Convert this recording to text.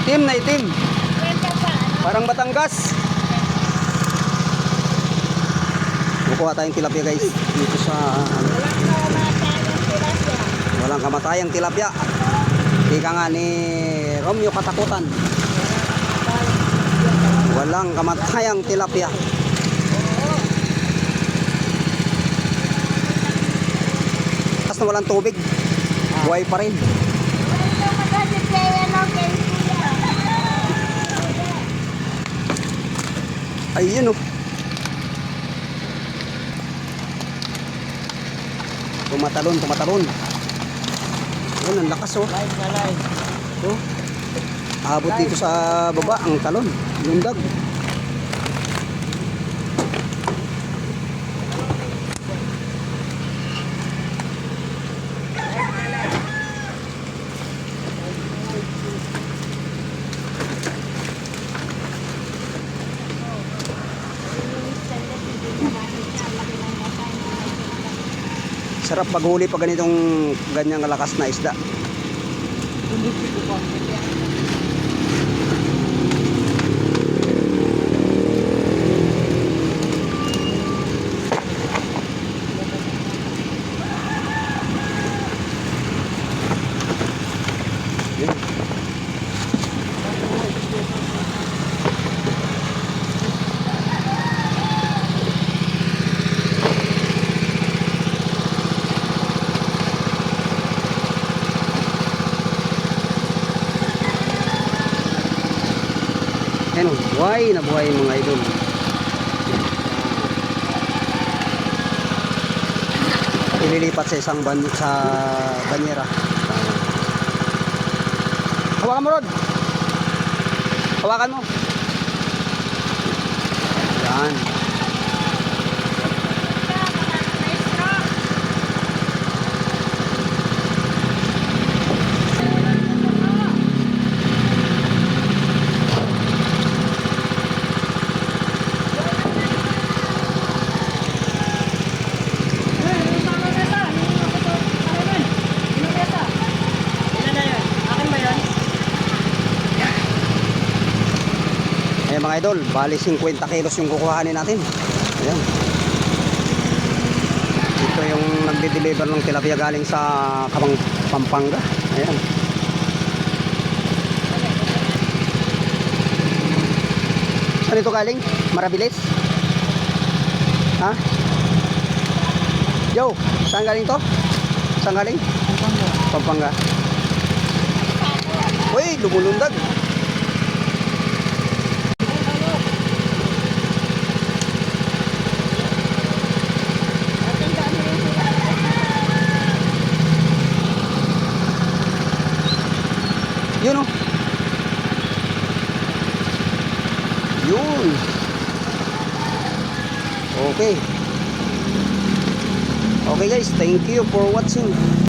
Itim na itim. Kwenta pa, ano? Parang Batangas. Kukuha tayong tilapia guys. Dito sa Walang kamatayang tilapia. walang kamatayang tilapia. Ika nga ni Romeo Katakutan. Walang kamatayang tilapia. Tapos na walang tubig. Buhay pa rin. Ayun oh. Tumatalon, tumatalon. Ayun, ang lakas oh. Oh. Abot dito sa baba ang talon, lundag. Sarap paghuli pag ganyang kalakas na isda. Ayan, buhay na buhay mga idol. Ililipat sa isang sa banyera. Hawakan mo, Rod. Hawakan mo. Yan. Ayan mga idol, bali 50 kilos yung kukuhanin natin. Ayan. Ito yung nagde-deliver ng tilapia galing sa Pampanga. Ayan. Saan ito galing? Marabilis? Ha? Yo, saan galing to? Saan galing? Pampanga. Uy, lumulundag. Yun oh. Yun. Okay. Okay guys, thank you for watching.